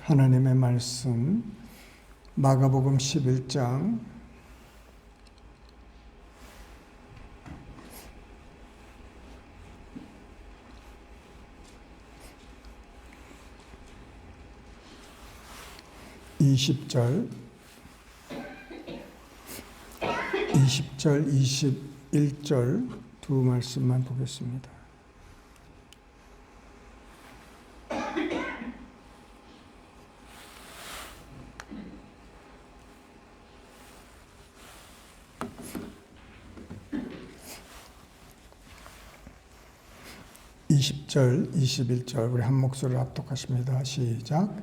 하나님의 말씀 마가복음 11장 20절, 21절 두 말씀만 보겠습니다. (20절) (21절) 우리 한 목소리를 합독하십니다. 시작.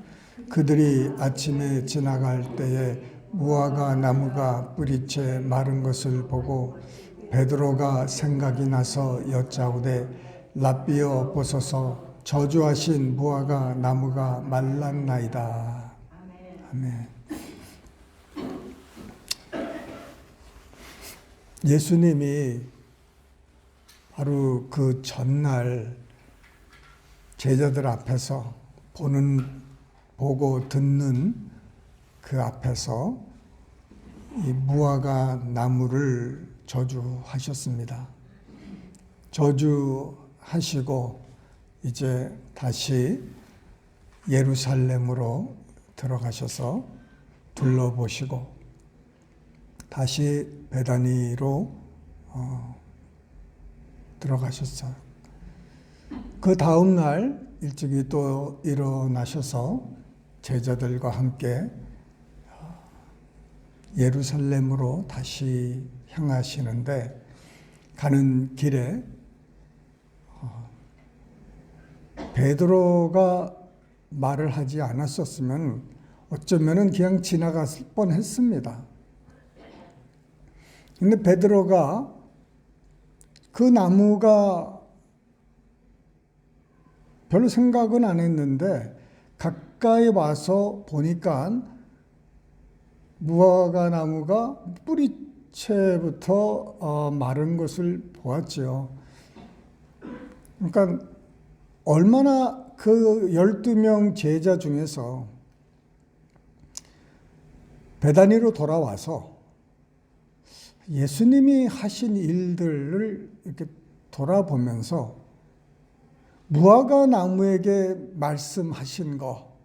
그들이 아침에 지나갈 때에 무화과 나무가 뿌리채 마른 것을 보고 베드로가 생각이 나서 여짜오되 랍비여 보소서 저주하신 무화과 나무가 말랐나이다. 아멘. 예수님이 바로 그 전날 제자들 앞에서 보고 듣는 그 앞에서 이 무화과 나무를 저주하셨습니다. 저주하시고 이제 다시 예루살렘으로 들어가셔서 둘러보시고 다시 베다니로 들어가셨어요. 그 다음 날 일찍이 또 일어나셔서 제자들과 함께 예루살렘으로 다시 향하시는데 가는 길에 베드로가 말을 하지 않았었으면 어쩌면은 그냥 지나갔을 뻔했습니다. 근데 베드로가 그 나무가 별로 생각은 안 했는데 가까이 와서 보니까 무화과 나무가 뿌리채부터 마른 것을 보았죠. 그러니까 얼마나 그 12명 제자 중에서 베다니로 돌아와서 예수님이 하신 일들을 이렇게 돌아보면서 무화과 나무에게 말씀하신 거,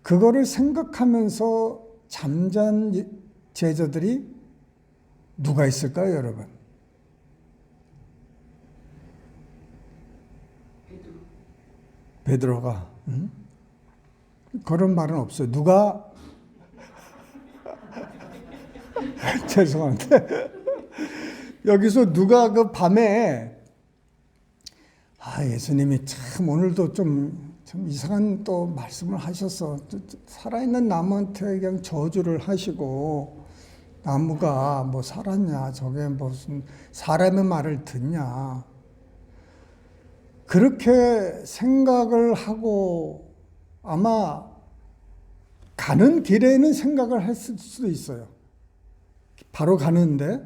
그거를 생각하면서 잠잔 제자들이 누가 있을까요, 여러분? 베드로가. 그런 말은 없어요. 누가? 죄송한데 여기서 누가 그 밤에 예수님이 참 오늘도 좀 이상한 또 말씀을 하셔서 살아있는 나무한테 그냥 저주를 하시고 나무가 뭐 살았냐, 저게 무슨 사람의 말을 듣냐, 그렇게 생각을 하고 아마 가는 길에는 생각을 했을 수도 있어요. 바로 가는데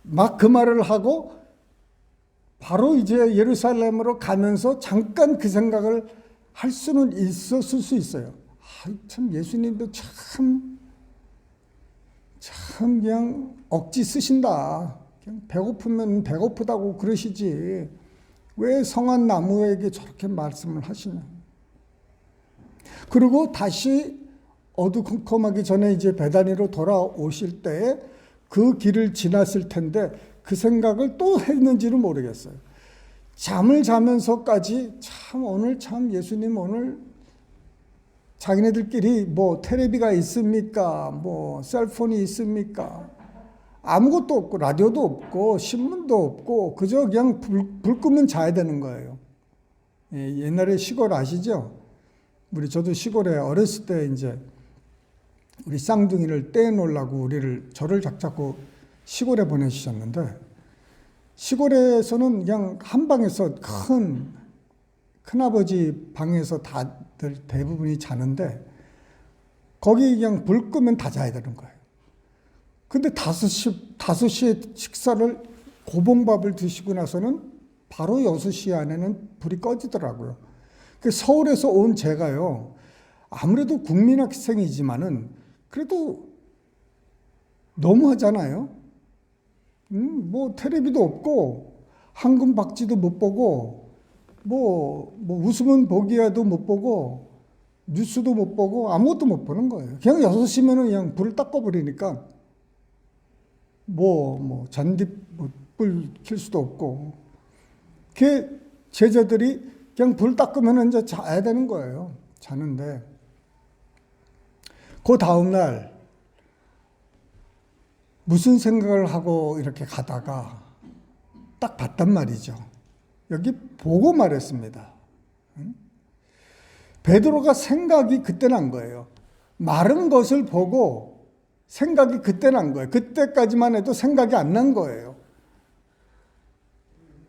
막 그 말을 하고 바로 이제 예루살렘으로 가면서 잠깐 그 생각을 할 수는 있었을 수 있어요. 참 예수님도 참 그냥 억지 쓰신다. 그냥 배고프면 배고프다고 그러시지 왜 성한 나무에게 저렇게 말씀을 하시냐. 그리고 다시 어두컴컴하기 전에 이제 베다니로 돌아오실 때에 그 길을 지났을 텐데 그 생각을 또 했는지는 모르겠어요. 잠을 자면서까지 참 예수님 오늘 자기네들끼리 뭐 텔레비가 있습니까? 뭐 셀폰이 있습니까? 아무것도 없고 라디오도 없고 신문도 없고 그저 그냥 불 끄면 자야 되는 거예요. 옛날에 시골 아시죠? 저도 시골에 어렸을 때 이제 우리 쌍둥이를 떼놓으려고 저를 자꾸 시골에 보내주셨는데 시골에서는 그냥 한 방에서 큰아버지 방에서 다들 대부분이 자는데 거기 그냥 불 끄면 다 자야 되는 거예요. 근데 5시에 식사를 고봉밥을 드시고 나서는 바로 6시 안에는 불이 꺼지더라고요. 서울에서 온 제가요, 아무래도 국민학생이지만은 그래도 너무하잖아요. 뭐 텔레비도 없고 황금 박쥐도 못 보고 뭐 웃으면 보기라도 못 보고 뉴스도 못 보고 아무것도 못 보는 거예요. 그냥 6시면은 그냥 불을 딱 꺼버리니까 잔디불 킬 수도 없고. 그 제자들이 그냥 불 딱 끄면 이제 자야 되는 거예요. 자는데 그 다음날 무슨 생각을 하고 이렇게 가다가 딱 봤단 말이죠. 여기 보고 말했습니다. 베드로가 생각이 그때 난 거예요. 마른 것을 보고 생각이 그때 난 거예요. 그때까지만 해도 생각이 안 난 거예요.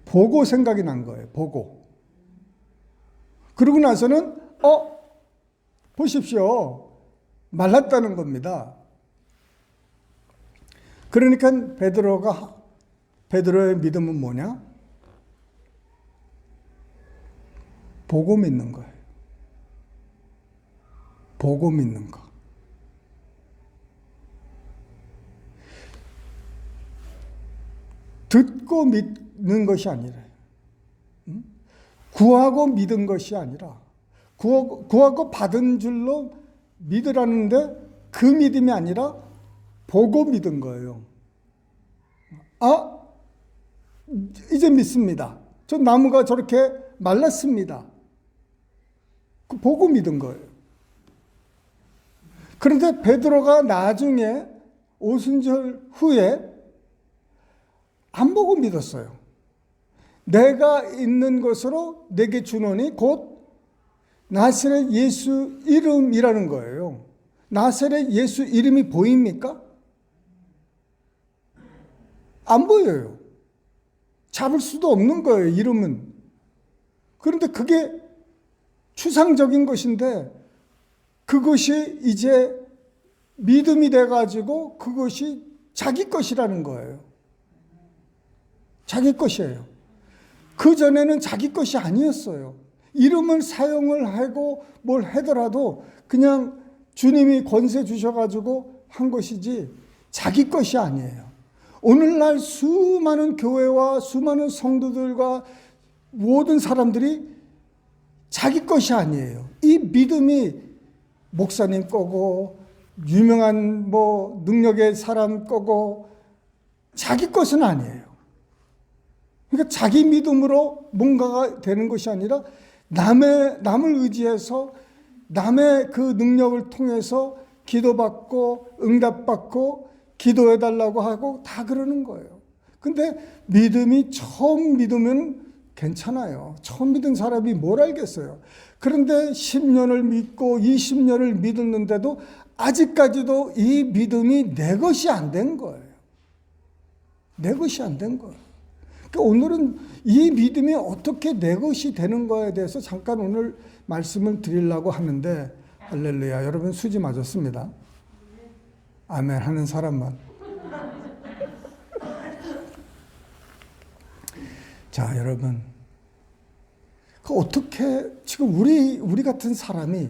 보고 생각이 난 거예요. 보고. 그러고 나서는 보십시오. 말랐다는 겁니다. 그러니까 베드로의 믿음은 뭐냐? 보고 믿는 거예요. 보고 믿는 거. 듣고 믿는 것이 아니라, 구하고 믿은 것이 아니라, 구하고 받은 줄로 믿으라는데 그 믿음이 아니라 보고 믿은 거예요. 이제 믿습니다. 저 나무가 저렇게 말랐습니다. 그 보고 믿은 거예요. 그런데 베드로가 나중에 오순절 후에 안 보고 믿었어요. 내가 있는 것으로 내게 주노니 곧 나사렛 예수 이름이라는 거예요. 나사렛 예수 이름이 보입니까? 안 보여요. 잡을 수도 없는 거예요, 이름은. 그런데 그게 추상적인 것인데 그것이 이제 믿음이 돼가지고 그것이 자기 것이라는 거예요. 자기 것이에요. 그전에는 자기 것이 아니었어요. 이름을 사용을 하고 뭘 하더라도 그냥 주님이 권세 주셔가지고 한 것이지 자기 것이 아니에요. 오늘날 수많은 교회와 수많은 성도들과 모든 사람들이 자기 것이 아니에요. 이 믿음이 목사님 거고 유명한 능력의 사람 거고 자기 것은 아니에요. 그러니까 자기 믿음으로 뭔가가 되는 것이 아니라 남을 의지해서 남의 그 능력을 통해서 기도받고 응답받고 기도해달라고 하고 다 그러는 거예요. 근데 믿음이 처음 믿으면 괜찮아요. 처음 믿은 사람이 뭘 알겠어요. 그런데 10년을 믿고 20년을 믿었는데도 아직까지도 이 믿음이 내 것이 안 된 거예요. 내 것이 안 된 거예요. 그러니까 오늘은 이 믿음이 어떻게 내 것이 되는 거에 대해서 잠깐 오늘 말씀을 드리려고 하는데, 할렐루야. 여러분 수지 맞았습니다. 아멘 하는 사람만. 자, 여러분. 어떻게 지금 우리 같은 사람이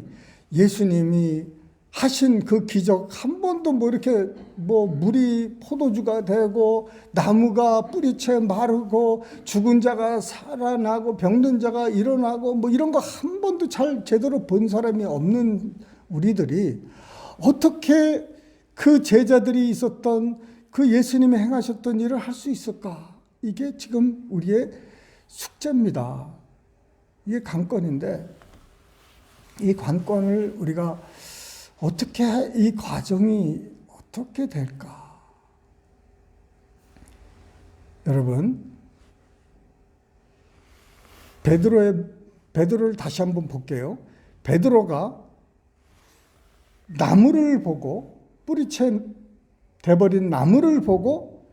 예수님이 하신 그 기적 한 번도 이렇게 물이 포도주가 되고 나무가 뿌리채 마르고 죽은 자가 살아나고 병든 자가 일어나고 이런 거 한 번도 제대로 본 사람이 없는 우리들이 어떻게 그 제자들이 있었던 그 예수님이 행하셨던 일을 할 수 있을까? 이게 지금 우리의 숙제입니다. 이게 관건인데 이 관건을 우리가 어떻게 이 과정이 어떻게 될까? 여러분, 베드로를 다시 한번 볼게요. 베드로가 나무를 보고 뿌리채 돼버린 나무를 보고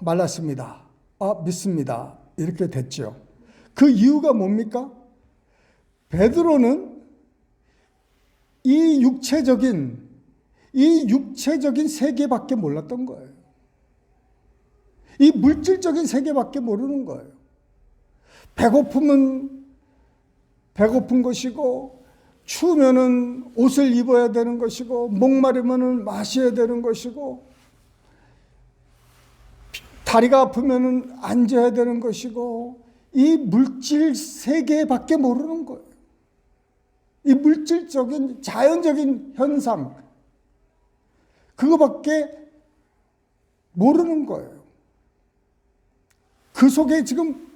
말랐습니다. 믿습니다. 이렇게 됐죠. 그 이유가 뭡니까? 베드로는 이 육체적인 세계밖에 몰랐던 거예요. 이 물질적인 세계밖에 모르는 거예요. 배고픔은 배고픈 것이고 추우면은 옷을 입어야 되는 것이고, 목마르면은 마셔야 되는 것이고, 다리가 아프면은 앉아야 되는 것이고, 이 물질 세계밖에 모르는 거예요. 이 물질적인 자연적인 현상, 그거밖에 모르는 거예요. 그 속에 지금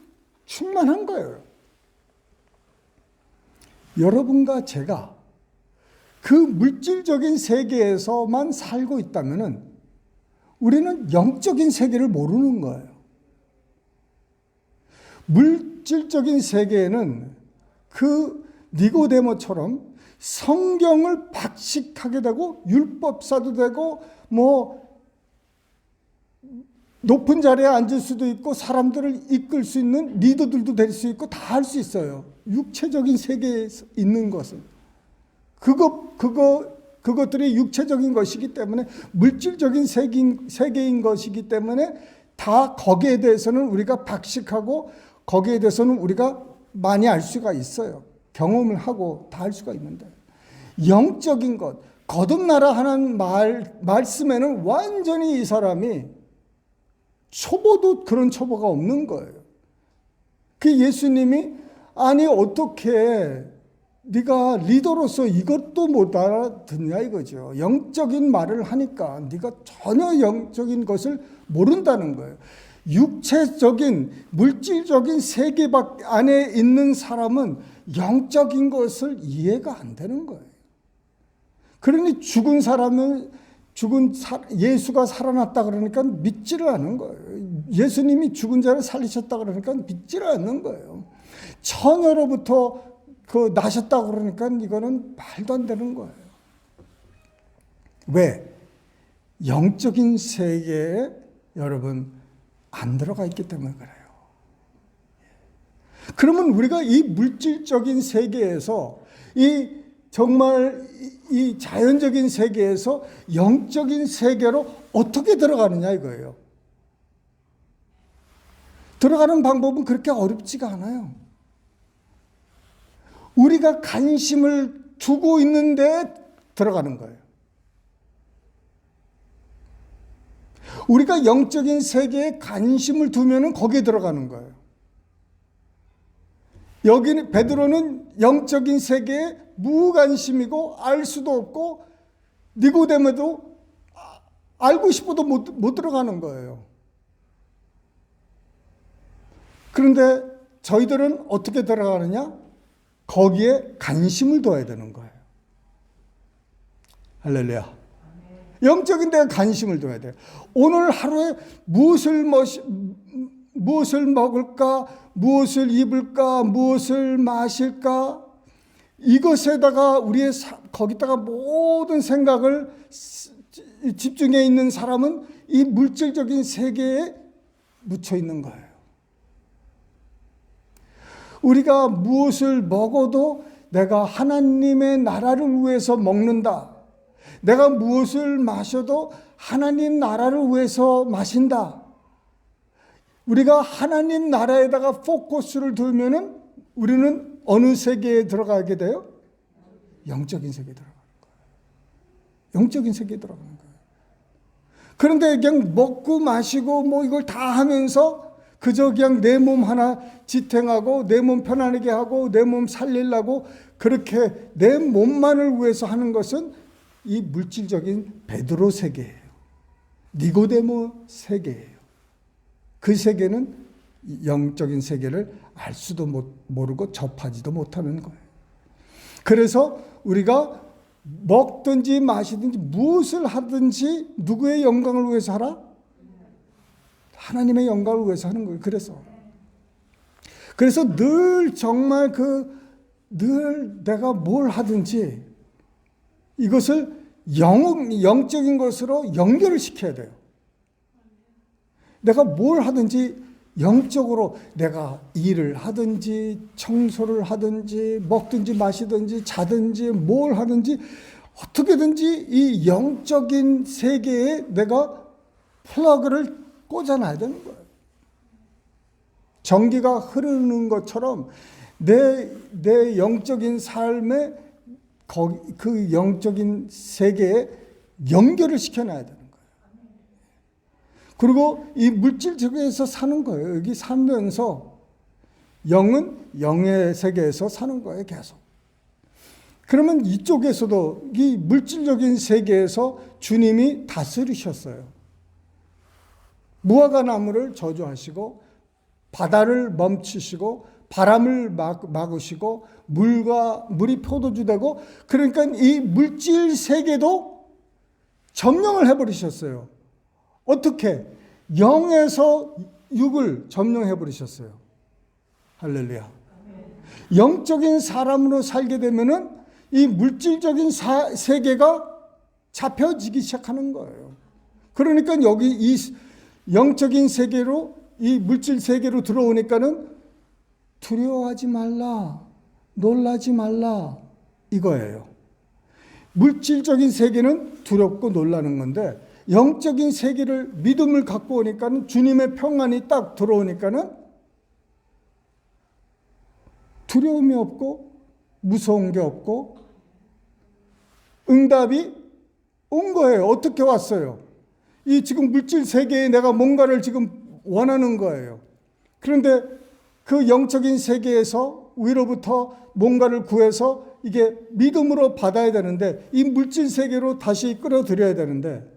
충만한 거예요. 여러분과 제가 그 물질적인 세계에서만 살고 있다면 우리는 영적인 세계를 모르는 거예요. 물질적인 세계에는 그 니고데모처럼 성경을 박식하게 되고 율법사도 되고 높은 자리에 앉을 수도 있고 사람들을 이끌 수 있는 리더들도 될 수 있고 다 할 수 있어요. 육체적인 세계에 있는 것은 그것들이 육체적인 것이기 때문에, 물질적인 세계인 것이기 때문에 다 거기에 대해서는 우리가 박식하고 거기에 대해서는 우리가 많이 알 수가 있어요. 경험을 하고 다 할 수가 있는데, 영적인 것, 거듭나라 하는 말씀에는 완전히 이 사람이 초보도 그런 초보가 없는 거예요. 그 예수님이 아니 어떻게 네가 리더로서 이것도 못 알아듣냐 이거죠. 영적인 말을 하니까 네가 전혀 영적인 것을 모른다는 거예요. 육체적인 물질적인 세계 안에 있는 사람은 영적인 것을 이해가 안 되는 거예요. 그러니 예수가 살아났다 그러니까 믿지를 않는 거예요. 예수님이 죽은 자를 살리셨다 그러니까 믿지를 않는 거예요. 처녀로부터 나셨다 그러니까 이거는 말도 안 되는 거예요. 왜? 영적인 세계에 여러분 안 들어가 있기 때문에 그래요. 그러면 우리가 이 물질적인 세계에서 정말 이 자연적인 세계에서 영적인 세계로 어떻게 들어가느냐 이거예요. 들어가는 방법은 그렇게 어렵지가 않아요. 우리가 관심을 두고 있는데 들어가는 거예요. 우리가 영적인 세계에 관심을 두면은 거기에 들어가는 거예요. 여기는 베드로는 영적인 세계에 무관심이고 알 수도 없고 니고데모도 알고 싶어도 못 들어가는 거예요. 그런데 저희들은 어떻게 들어가느냐? 거기에 관심을 둬야 되는 거예요. 할렐루야. 영적인 데에 관심을 둬야 돼요. 오늘 하루에 무엇을 먹을까? 무엇을 입을까? 무엇을 마실까? 이것에다가 거기다가 모든 생각을 집중해 있는 사람은 이 물질적인 세계에 묻혀 있는 거예요. 우리가 무엇을 먹어도 내가 하나님의 나라를 위해서 먹는다. 내가 무엇을 마셔도 하나님 나라를 위해서 마신다. 우리가 하나님 나라에다가 포커스를 두면은 우리는 어느 세계에 들어가게 돼요? 영적인 세계에 들어가는 거예요. 영적인 세계에 들어가는 거예요. 그런데 그냥 먹고 마시고 이걸 다 하면서 그저 그냥 내 몸 하나 지탱하고 내 몸 편안하게 하고 내 몸 살리려고 그렇게 내 몸만을 위해서 하는 것은 이 물질적인 베드로 세계예요. 니고데모 세계예요. 그 세계는 영적인 세계를 알 수도 모르고 접하지도 못하는 거예요. 그래서 우리가 먹든지 마시든지 무엇을 하든지 누구의 영광을 위해서 하라? 하나님의 영광을 위해서 하는 거예요. 그래서 늘 정말 늘 내가 뭘 하든지 이것을 영적인 것으로 연결을 시켜야 돼요. 내가 뭘 하든지 영적으로 내가 일을 하든지 청소를 하든지 먹든지 마시든지 자든지 뭘 하든지 어떻게든지 이 영적인 세계에 내가 플러그를 꽂아놔야 되는 거예요. 전기가 흐르는 것처럼 내 영적인 삶에 그 영적인 세계에 연결을 시켜놔야 되는 거예요. 그리고 이 물질 세계에서 사는 거예요. 여기 살면서 영은 영의 세계에서 사는 거예요, 계속. 그러면 이쪽에서도 이 물질적인 세계에서 주님이 다스리셨어요. 무화과 나무를 저주하시고 바다를 멈추시고 바람을 막으시고 물이 포도주 되고, 그러니까 이 물질 세계도 점령을 해버리셨어요. 어떻게? 영에서 육을 점령해버리셨어요. 할렐루야. 영적인 사람으로 살게 되면은 이 물질적인 세계가 잡혀지기 시작하는 거예요. 그러니까 여기 이 영적인 세계로, 이 물질 세계로 들어오니까는 두려워하지 말라, 놀라지 말라, 이거예요. 물질적인 세계는 두렵고 놀라는 건데, 영적인 세계를, 믿음을 갖고 오니까는, 주님의 평안이 딱 들어오니까는 두려움이 없고 무서운 게 없고 응답이 온 거예요. 어떻게 왔어요? 이 지금 물질 세계에 내가 뭔가를 지금 원하는 거예요. 그런데 그 영적인 세계에서 위로부터 뭔가를 구해서 이게 믿음으로 받아야 되는데, 이 물질 세계로 다시 끌어들여야 되는데,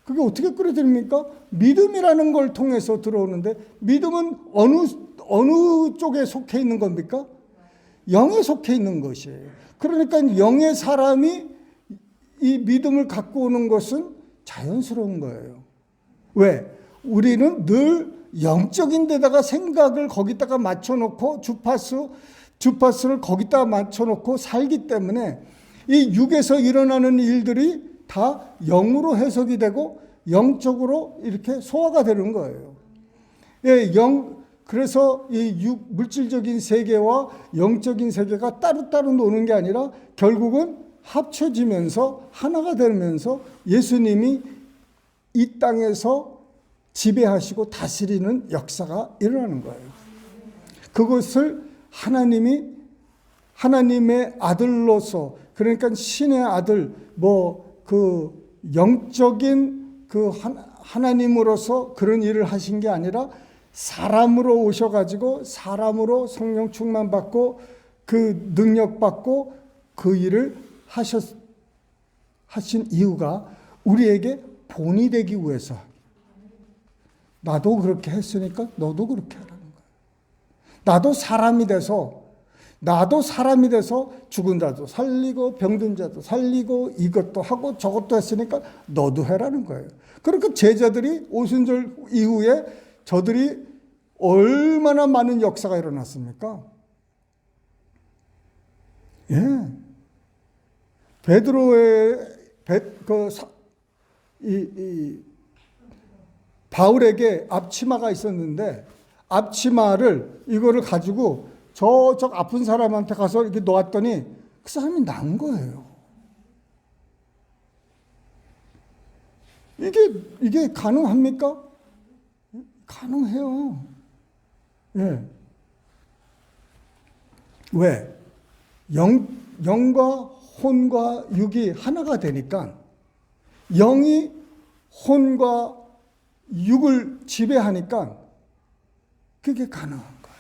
그게 어떻게 끌어들입니까? 믿음이라는 걸 통해서 들어오는데, 믿음은 어느 쪽에 속해 있는 겁니까? 영에 속해 있는 것이에요. 그러니까 영의 사람이 이 믿음을 갖고 오는 것은 자연스러운 거예요. 왜? 우리는 늘 영적인 데다가 생각을 거기다가 맞춰놓고 주파수를 거기다가 맞춰놓고 살기 때문에 이 육에서 일어나는 일들이 다 영으로 해석이 되고 영적으로 이렇게 소화가 되는 거예요. 예, 그래서 이 물질적인 세계와 영적인 세계가 따로따로 노는 게 아니라 결국은 합쳐지면서 하나가 되면서 예수님이 이 땅에서 지배하시고 다스리는 역사가 일어나는 거예요. 그것을 하나님의 아들로서, 그러니까 신의 아들, 그 영적인 그 하나님으로서 그런 일을 하신 게 아니라 사람으로 오셔가지고 사람으로 성령 충만 받고 그 능력 받고 그 일을 하신 이유가 우리에게 본이 되기 위해서. 나도 그렇게 했으니까 너도 그렇게 하라는 거예요. 나도 사람이 돼서 죽은 자도 살리고 병든 자도 살리고 이것도 하고 저것도 했으니까 너도 해라는 거예요. 그러니까 제자들이 오순절 이후에 저들이 얼마나 많은 역사가 일어났습니까? 예. 바울에게 앞치마가 있었는데, 앞치마를 이거를 가지고 저쪽 아픈 사람한테 가서 이렇게 놓았더니 그 사람이 난 거예요. 이게 가능합니까? 가능해요. 예. 왜? 영과 혼과 육이 하나가 되니까 영이 혼과 육을 지배하니까 그게 가능한 거예요.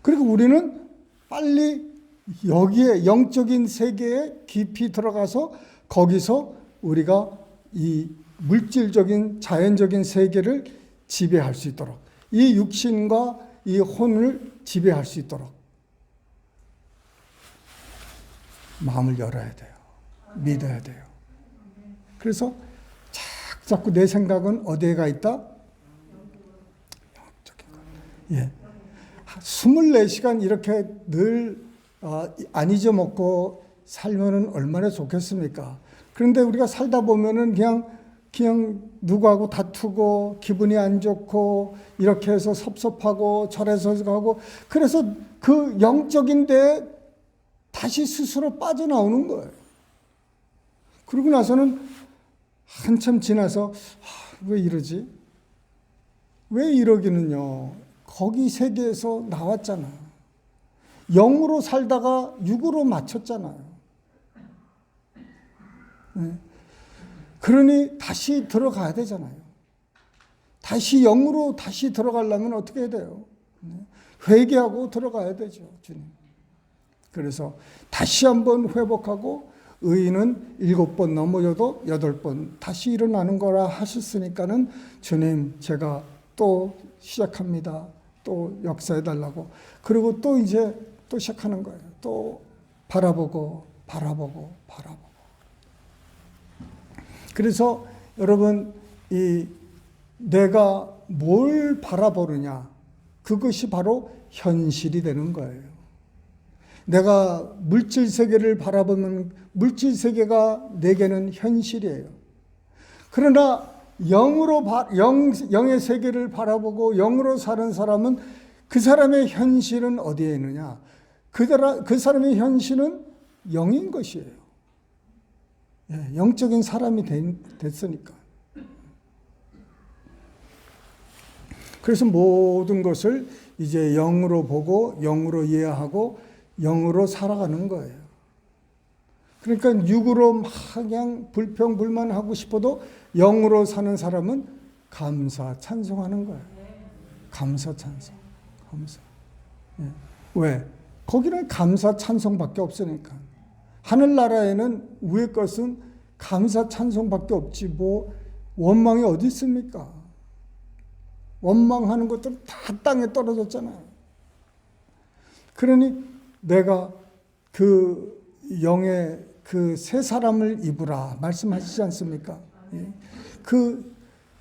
그리고 우리는 빨리 여기에 영적인 세계에 깊이 들어가서 거기서 우리가 이 물질적인 자연적인 세계를 지배할 수 있도록, 이 육신과 이 혼을 지배할 수 있도록 마음을 열어야 돼요. 믿어야 돼요. 그래서 자꾸 내 생각은 어디에 가 있다? 영적인 것. 예. 24시간 이렇게 늘 안 잊어먹고 살면은 얼마나 좋겠습니까? 그런데 우리가 살다 보면은 그냥 누구하고 다투고 기분이 안 좋고 이렇게 해서 섭섭하고 절해서 가고, 그래서 그 영적인 데에 다시 스스로 빠져나오는 거예요. 그러고 나서는 한참 지나서 왜 이러지? 왜 이러기는요? 거기 세계에서 나왔잖아. 영으로 살다가 육으로 맞췄잖아요. 네. 그러니 다시 들어가야 되잖아요. 다시 영으로 다시 들어가려면 어떻게 해야 돼요? 네. 회개하고 들어가야 되죠, 주님. 그래서 다시 한번 회복하고 의인은 7번 넘어져도 8번 다시 일어나는 거라 하셨으니까는 주님 제가 또 시작합니다. 또 역사해 달라고. 그리고 또 이제 또 시작하는 거예요. 또 바라보고. 그래서 여러분 이 내가 뭘 바라보느냐 그것이 바로 현실이 되는 거예요. 내가 물질 세계를 바라보면 물질 세계가 내게는 현실이에요. 그러나 영의 세계를 바라보고 영으로 사는 사람은 그 사람의 현실은 어디에 있느냐? 그 사람의 현실은 영인 것이에요. 영적인 사람이 됐으니까. 그래서 모든 것을 이제 영으로 보고 영으로 이해하고 영으로 살아가는 거예요. 그러니까 육으로 막 그냥 불평불만하고 싶어도 영으로 사는 사람은 감사, 찬송하는 거예요. 감사, 찬송. 감사. 왜? 거기는 감사, 찬송밖에 없으니까. 하늘나라에는 위의 것은 감사, 찬송밖에 없지 뭐 원망이 어디 있습니까? 원망하는 것들은 다 땅에 떨어졌잖아요. 그러니 내가 그 영의 그 새 사람을 입으라 말씀하시지 않습니까? 그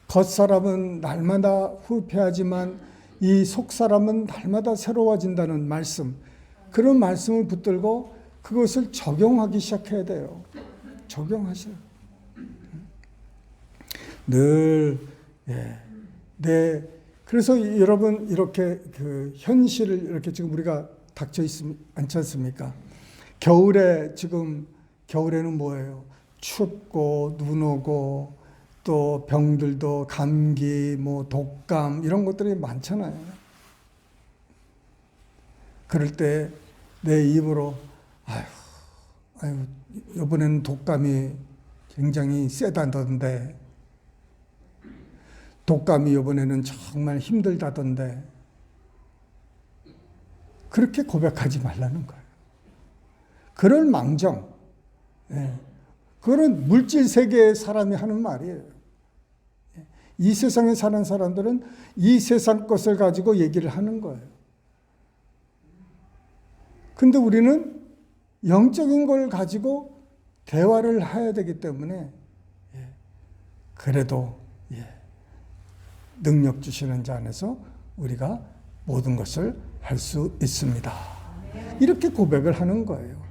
겉사람은 날마다 후패하지만 이 속사람은 날마다 새로워진다는 말씀, 그런 말씀을 붙들고 그것을 적용하기 시작해야 돼요. 적용하셔요. 늘 그래서 여러분 이렇게 그 현실을 이렇게 지금 우리가 닥쳐 않지 않습니까? 겨울에는 뭐예요? 춥고 눈 오고 또 병들도 감기, 뭐 독감 이런 것들이 많잖아요. 그럴 때 내 입으로 아유 이번에는 독감이 굉장히 세다던데, 독감이 이번에는 정말 힘들다던데, 그렇게 고백하지 말라는 거예요. 그럴 망정, 그거는 물질 세계의 사람이 하는 말이에요. 이 세상에 사는 사람들은 이 세상 것을 가지고 얘기를 하는 거예요. 근데 우리는 영적인 걸 가지고 대화를 해야 되기 때문에 그래도 능력 주시는 자 안에서 우리가 모든 것을 할 수 있습니다. 이렇게 고백을 하는 거예요.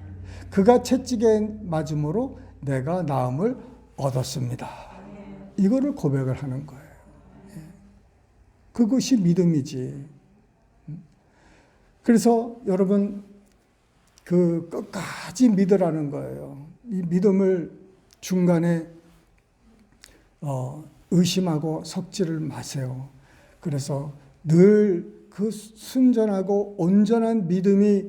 그가 채찍에 맞음으로 내가 나음을 얻었습니다. 이거를 고백을 하는 거예요. 그것이 믿음이지. 그래서 여러분 그 끝까지 믿으라는 거예요. 이 믿음을 중간에 의심하고 섞지를 마세요. 그래서 늘 그 순전하고 온전한 믿음이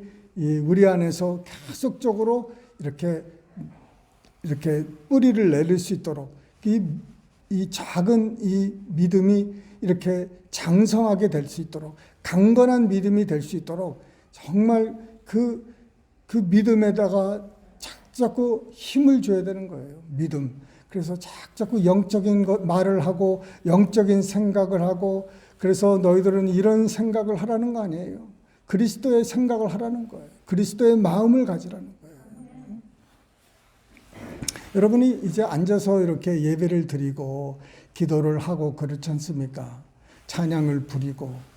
우리 안에서 계속적으로 이렇게 뿌리를 내릴 수 있도록, 이 작은 이 믿음이 이렇게 장성하게 될 수 있도록, 강건한 믿음이 될 수 있도록 정말 그 믿음에다가 자꾸 힘을 줘야 되는 거예요. 믿음. 그래서 자꾸 영적인 말을 하고 영적인 생각을 하고, 그래서 너희들은 이런 생각을 하라는 거 아니에요. 그리스도의 생각을 하라는 거예요. 그리스도의 마음을 가지라는 거예요. 여러분이 이제 앉아서 이렇게 예배를 드리고 기도를 하고 그렇지 않습니까? 찬양을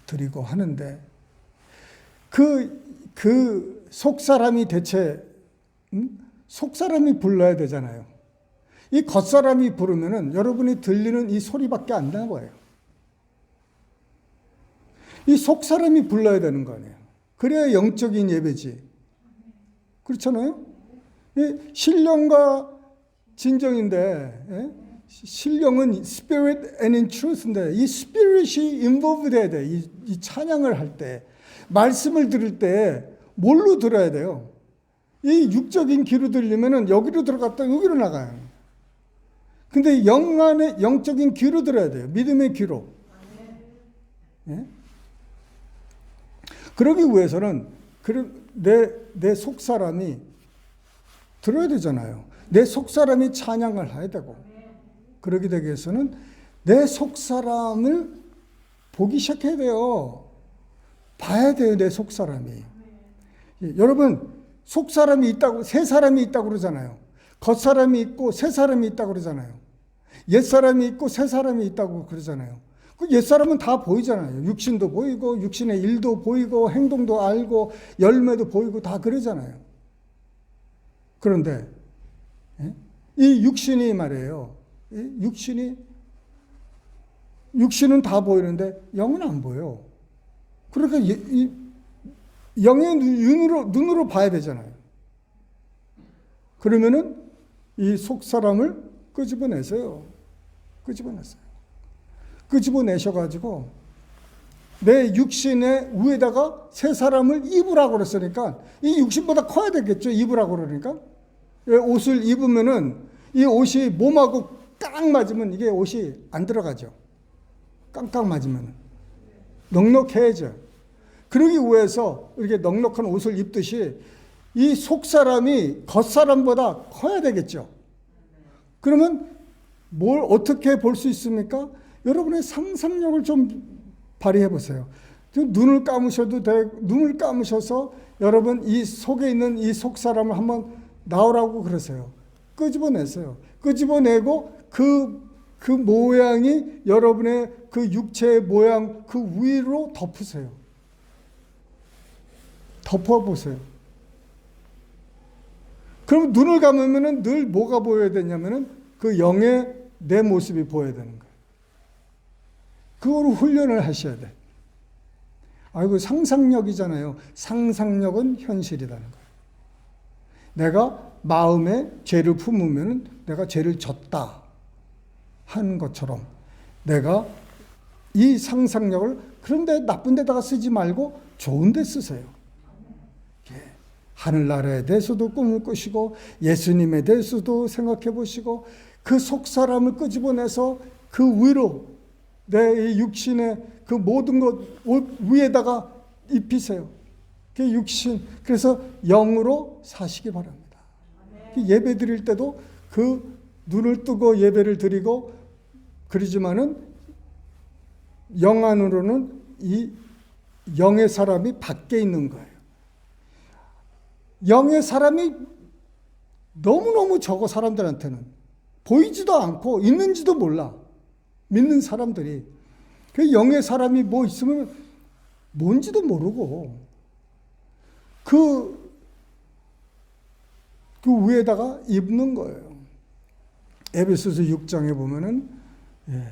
드리고 하는데 그 속사람이 대체 속사람이 불러야 되잖아요. 이 겉사람이 부르면은 여러분이 들리는 이 소리밖에 안 나와요. 이 속사람이 불러야 되는 거 아니에요. 그래야 영적인 예배지. 그렇잖아요? 신령과 진정인데, 신령은 spirit and in truth인데, 이 spirit이 involved 돼야 돼. 이 찬양을 할 때, 말씀을 들을 때, 뭘로 들어야 돼요? 이 육적인 귀로 들리면은 여기로 들어갔다 여기로 나가요. 근데 영적인 귀로 들어야 돼요. 믿음의 귀로. 예? 그러기 위해서는 내 속사람이 들어야 되잖아요. 내 속사람이 찬양을 해야 되고, 그러기 되기 위해서는 내 속사람을 보기 시작해야 돼요. 봐야 돼요, 내 속사람이. 예, 여러분, 속사람이 있다고, 새 사람이 있다고 그러잖아요. 겉사람이 있고 새 사람이 있다고 그러잖아요. 옛사람이 있고 새 사람이 있다고 그러잖아요. 그 옛사람은 다 보이잖아요. 육신도 보이고 육신의 일도 보이고 행동도 알고 열매도 보이고 다 그러잖아요. 그런데 이 육신이 말이에요. 육신은 다 보이는데 영은 안 보여. 그러니까 이 영의 눈으로 봐야 되잖아요. 그러면은 이 속사람을 끄집어내세요. 끄집어내셔가지고 내 육신의 위에다가 새 사람을 입으라고 그랬으니까 이 육신보다 커야 되겠죠. 입으라고 그러니까. 옷을 입으면은 이 옷이 몸하고 깡 맞으면 이게 옷이 안 들어가죠. 깡깡 맞으면 넉넉해져. 그러기 위해서 이렇게 넉넉한 옷을 입듯이 이 속사람이 겉사람보다 커야 되겠죠. 그러면 뭘 어떻게 볼 수 있습니까? 여러분의 상상력을 좀 발휘해 보세요. 눈을 감으셔도 눈을 감으셔서 여러분 이 속에 있는 이 속사람을 한번 나오라고 그러세요. 끄집어내세요. 끄집어내고 그 모양이 여러분의 그 육체의 모양 그 위로 덮으세요. 덮어보세요. 그럼 눈을 감으면은 늘 뭐가 보여야 되냐면은 그 영의 내 모습이 보여야 되는 거예요. 그거로 훈련을 하셔야 돼. 아이고, 상상력이잖아요. 상상력은 현실이라는 거예요. 내가 마음에 죄를 품으면은 내가 죄를 졌다 하는 것처럼 내가 이 상상력을 그런데 나쁜 데다가 쓰지 말고 좋은 데 쓰세요. 하늘나라에 대해서도 꿈을 꾸시고 예수님에 대해서도 생각해 보시고 그 속사람을 끄집어내서 그 위로 내 육신의 그 모든 것 위에다가 입히세요. 그 육신, 그래서 영으로 사시기 바랍니다. 예배 드릴 때도 그 눈을 뜨고 예배를 드리고 그러지만은 영 안으로는 이 영의 사람이 밖에 있는 거예요. 영의 사람이 너무너무 적어. 사람들한테는 보이지도 않고 있는지도 몰라. 믿는 사람들이. 그 영의 사람이 뭐 있으면 뭔지도 모르고 그 위에다가 입는 거예요. 에베소서 6장에 보면은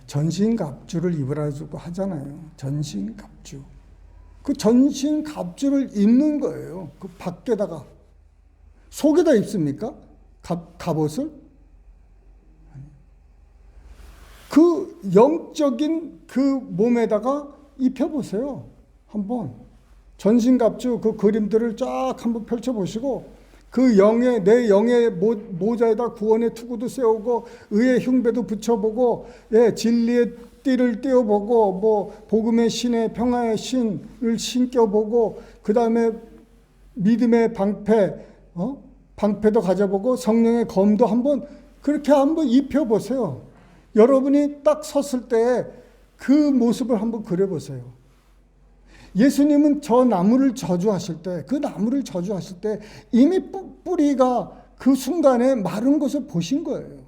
전신갑주를 입으라고 하잖아요. 전신갑주. 그 전신갑주를 입는 거예요. 그 밖에다가. 속에다 입습니까? 갑옷을? 그 영적인 그 몸에다가 입혀보세요. 한번. 전신갑주 그 그림들을 쫙 한번 펼쳐보시고 그 내 영의 모자에다 구원의 투구도 세우고 의의 흉배도 붙여보고 진리의 띠를 띄워보고 뭐 복음의 신의 평화의 신을 신겨보고 그 다음에 믿음의 방패도 가져보고 성령의 검도 한번 그렇게 한번 입혀보세요. 여러분이 딱 섰을 때 그 모습을 한번 그려보세요. 예수님은 저 나무를 저주하실 때, 그 나무를 저주하실 때 이미 뿌리가 그 순간에 마른 것을 보신 거예요.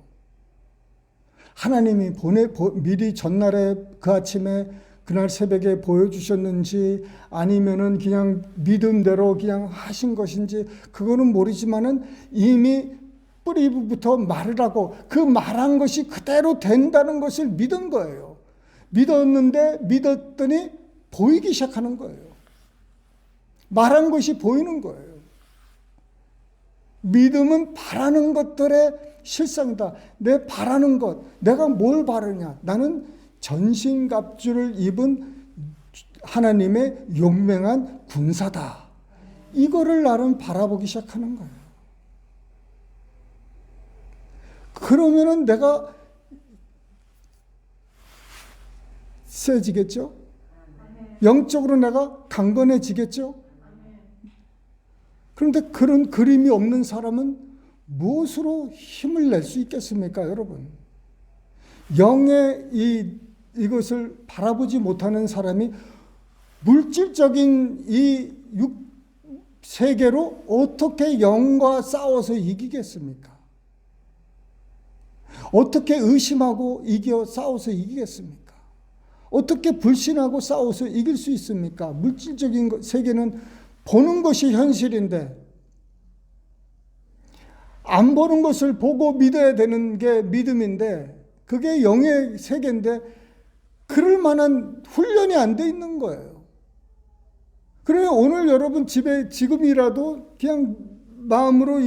하나님이 미리 전날에 그 아침에 그날 새벽에 보여주셨는지 아니면은 그냥 믿음대로 그냥 하신 것인지 그거는 모르지만은 이미 뿌리부터 마르라고 그 말한 것이 그대로 된다는 것을 믿은 거예요. 믿었더니 보이기 시작하는 거예요. 말한 것이 보이는 거예요. 믿음은 바라는 것들의 실상이다. 내 바라는 것, 내가 뭘 바르냐? 나는 전신갑주를 입은 하나님의 용맹한 군사다. 이거를 나름 바라보기 시작하는 거예요. 그러면은 내가 세지겠죠? 영적으로 내가 강건해지겠죠? 그런데 그런 그림이 없는 사람은 무엇으로 힘을 낼 수 있겠습니까, 여러분? 영의 이것을 바라보지 못하는 사람이 물질적인 이 세계로 어떻게 영과 싸워서 이기겠습니까? 어떻게 의심하고 싸워서 이기겠습니까? 어떻게 불신하고 싸워서 이길 수 있습니까? 물질적인 세계는 보는 것이 현실인데, 안 보는 것을 보고 믿어야 되는 게 믿음인데, 그게 영의 세계인데 그럴 만한 훈련이 안 돼 있는 거예요. 그러면 오늘 여러분 집에 지금이라도 그냥 마음으로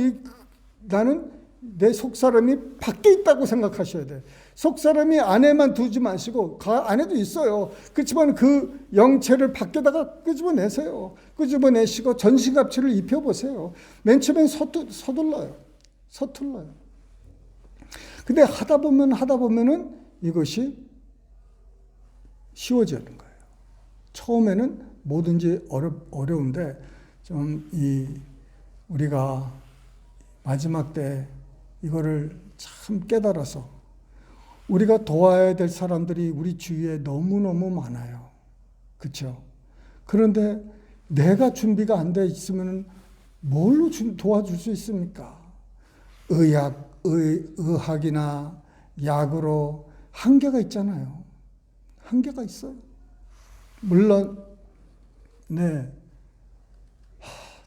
나는 내 속사람이 밖에 있다고 생각하셔야 돼요. 속사람이 안에만 두지 마시고, 안에도 있어요. 그렇지만 그 영체를 밖에다가 끄집어내세요. 끄집어내시고 전신갑주를 입혀보세요. 맨 처음엔 서툴러요. 근데 하다 보면은 이것이 쉬워지는 거예요. 처음에는 뭐든지 어려운데 우리가 마지막 때 이거를 참 깨달아서 우리가 도와야 될 사람들이 우리 주위에 너무너무 많아요. 그렇죠? 그런데 내가 준비가 안 돼 있으면 뭘로 도와줄 수 있습니까? 의학이나 약으로 한계가 있잖아요. 한계가 있어요. 물론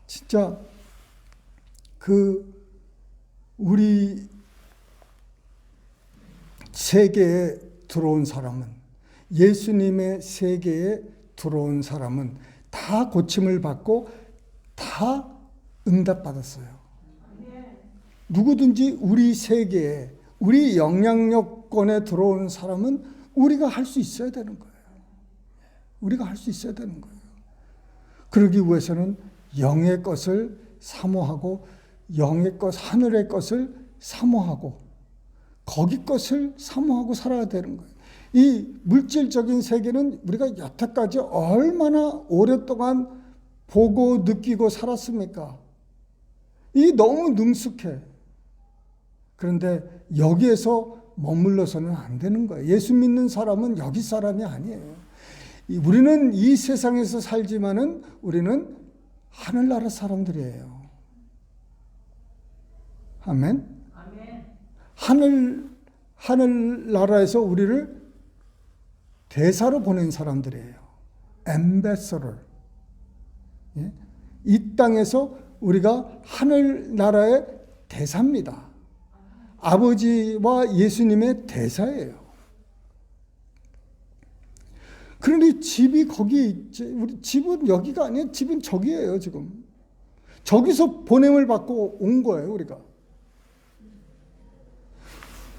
진짜 우리 세계에 들어온 사람은, 예수님의 세계에 들어온 사람은 다 고침을 받고 다 응답받았어요. 누구든지 우리 세계에, 우리 영향력권에 들어온 사람은 우리가 할 수 있어야 되는 거예요. 우리가 할 수 있어야 되는 거예요. 그러기 위해서는 영의 것을 사모하고, 영의 것, 하늘의 것을 사모하고, 거기 것을 사모하고 살아야 되는 거예요. 이 물질적인 세계는 우리가 여태까지 얼마나 오랫동안 보고 느끼고 살았습니까? 이 너무 능숙해. 그런데 여기에서 머물러서는 안 되는 거예요. 예수 믿는 사람은 여기 사람이 아니에요. 우리는 이 세상에서 살지만은 우리는 하늘나라 사람들이에요. 아멘. 하늘나라에서 우리를 대사로 보낸 사람들이에요. 엠베서럴. 이 땅에서 우리가 하늘나라의 대사입니다. 아버지와 예수님의 대사예요. 그런데 집이 거기 있지. 우리 집은 여기가 아니에요. 집은 저기예요, 지금. 저기서 보냄을 받고 온 거예요, 우리가.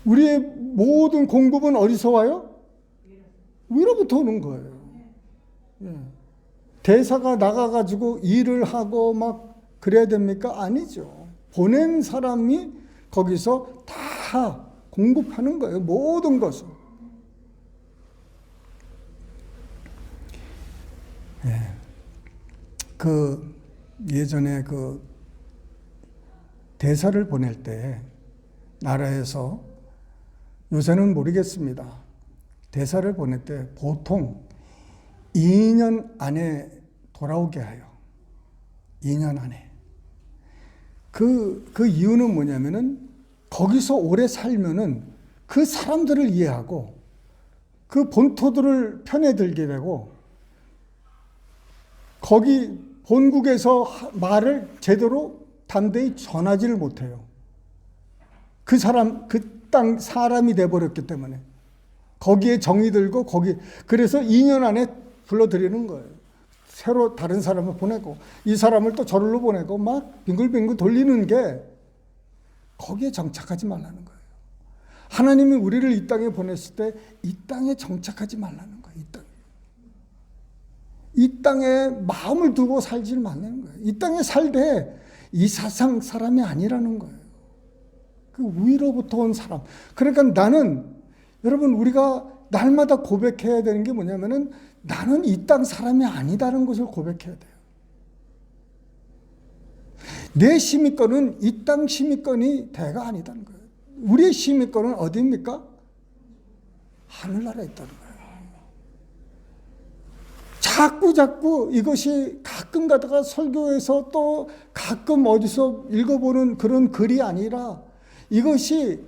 우리의 모든 공급은 어디서 와요? 위로부터 오는 거예요. 대사가 나가가지고 일을 하고 막 그래야 됩니까? 아니죠. 보낸 사람이 거기서 다 공급하는 거예요. 모든 것을. 예전에 대사를 보낼 때 나라에서, 요새는 모르겠습니다. 대사를 보낼 때 보통 2년 안에 돌아오게 해요. 2년 안에. 그 이유는 뭐냐면은 거기서 오래 살면은 그 사람들을 이해하고 그 본토들을 편에 들게 되고, 거기 본국에서 말을 제대로 담대히 전하지를 못해요. 그 땅 사람이 돼버렸기 때문에. 거기에 정이 들고, 그래서 2년 안에 불러들이는 거예요. 새로 다른 사람을 보내고, 이 사람을 또 저리로 보내고, 막 빙글빙글 돌리는 게, 거기에 정착하지 말라는 거예요. 하나님이 우리를 이 땅에 보냈을 때 이 땅에 정착하지 말라는 거예요. 이 땅에 마음을 두고 살지 말라는 거예요. 이 땅에 살되 이 세상 사람이 아니라는 거예요. 그 위로부터 온 사람. 그러니까 나는, 여러분, 우리가 날마다 고백해야 되는 게 뭐냐면은 나는 이 땅 사람이 아니다는 것을 고백해야 돼요. 내 시민권은 이 땅 시민권이 대가 아니다는 거예요. 우리의 시민권은 어디입니까? 하늘나라에 있다는 거예요. 자꾸 이것이 가끔 가다가 설교에서 또 가끔 어디서 읽어보는 그런 글이 아니라 이것이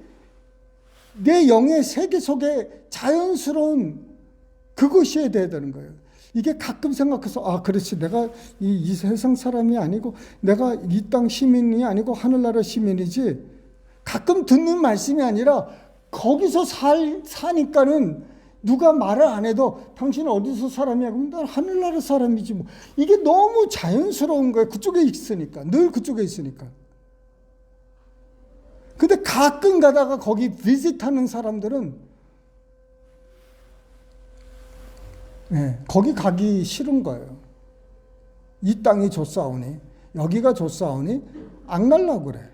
내 영의 세계 속에 자연스러운 그것이어야 되는 거예요. 이게 가끔 생각해서 그렇지, 내가 이 세상 사람이 아니고 내가 이 땅 시민이 아니고 하늘나라 시민이지, 가끔 듣는 말씀이 아니라 거기서 사니까는 누가 말을 안 해도 당신은 어디서 사람이야? 그럼 난 하늘나라 사람이지 뭐. 이게 너무 자연스러운 거예요. 그쪽에 있으니까. 늘 그쪽에 있으니까. 근데 가끔 가다가 거기 비짓하는 사람들은 거기 가기 싫은 거예요. 이 땅이 좋사오니, 여기가 좋사오니 안 가려고 그래.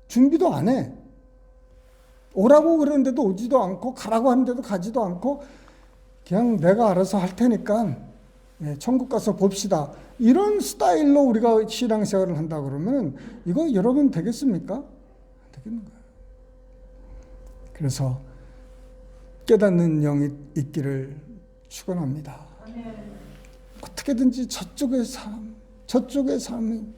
준비도 안 해. 오라고 그러는데도 오지도 않고, 가라고 하는데도 가지도 않고, 그냥 내가 알아서 할 테니까 천국 가서 봅시다. 이런 스타일로 우리가 신앙생활을 한다 그러면 이거 여러분 되겠습니까? 안 되겠는 거예요. 그래서 깨닫는 영이 있기를 축원합니다. 어떻게든지 저쪽의 삶은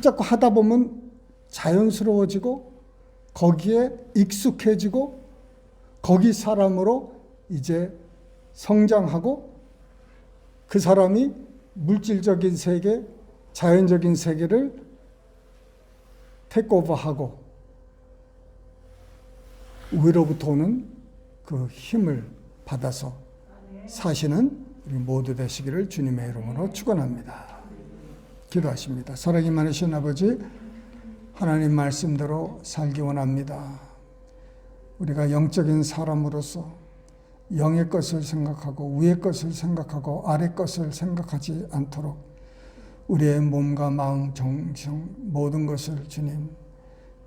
자꾸 하다 보면 자연스러워지고 거기에 익숙해지고 거기 사람으로 이제 성장하고 그 사람이 물질적인 세계, 자연적인 세계를 테이크오버하고 위로부터 오는 그 힘을 받아서 사시는 우리 모두 되시기를 주님의 이름으로 축원합니다. 기도하십니다. 사랑이 많으신 아버지, 하나님 말씀대로 살기 원합니다. 우리가 영적인 사람으로서 영의 것을 생각하고 위의 것을 생각하고 아래 것을 생각하지 않도록 우리의 몸과 마음, 정성 모든 것을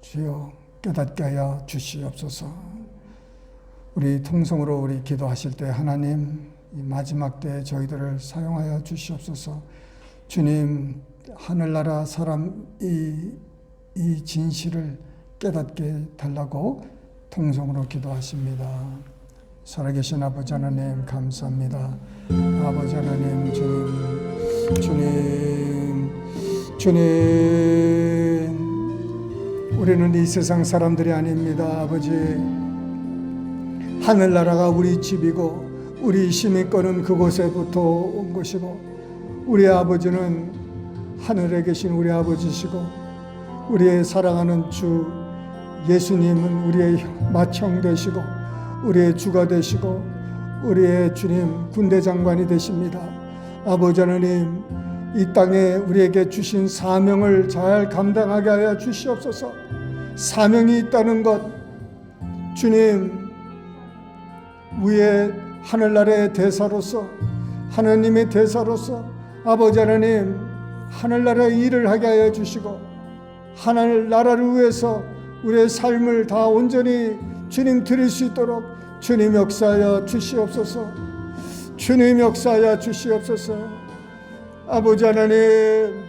주여 깨닫게 하여 주시옵소서. 우리 통성으로 우리 기도하실 때 하나님, 이 마지막 때 저희들을 사용하여 주시옵소서. 주님, 하늘나라 사람 이 진실을 깨닫게 달라고 통성으로 기도하십니다. 살아계신 아버지 하나님 감사합니다. 아버지 하나님, 주님, 우리는 이 세상 사람들이 아닙니다. 아버지, 하늘나라가 우리 집이고 우리 시민권은 그곳에부터 온 것이고 우리 아버지는 하늘에 계신 우리 아버지시고 우리의 사랑하는 주 예수님은 우리의 맏형 되시고 우리의 주가 되시고 우리의 주님 군대 장관이 되십니다. 아버지 하나님, 이 땅에 우리에게 주신 사명을 잘 감당하게 하여 주시옵소서. 사명이 있다는 것, 주님, 위에 하늘나라의 대사로서, 하나님의 대사로서 아버지 하나님, 하늘나라의 일을 하게 하여 주시고 하늘나라를 위해서 우리의 삶을 다 온전히 주님 드릴 수 있도록 주님 역사하여 주시옵소서. 주님 역사하여 주시옵소서. 아버지 하나님,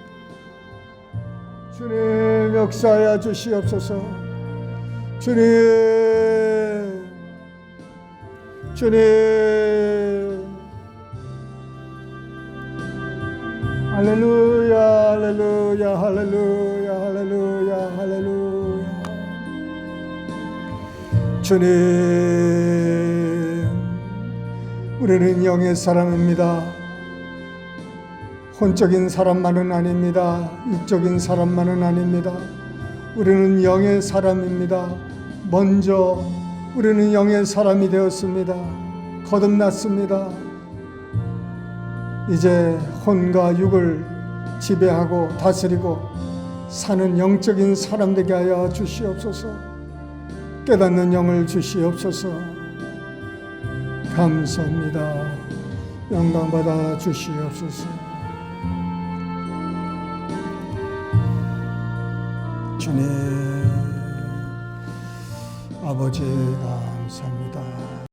주님 역사하여 주시옵소서. 주님 할렐루야, 할렐루야, 할렐루야, 할렐루야, 할렐루야. 주님, 우리는 영의 사람입니다. 혼적인 사람만은 아닙니다. 육적인 사람만은 아닙니다. 우리는 영의 사람입니다. 먼저 우리는 영의 사람이 되었습니다. 거듭났습니다. 이제 혼과 육을 지배하고 다스리고 사는 영적인 사람 되게 하여 주시옵소서. 깨닫는 영을 주시옵소서. 감사합니다. 영광 받아 주시옵소서. 주님, 아버지 감사합니다.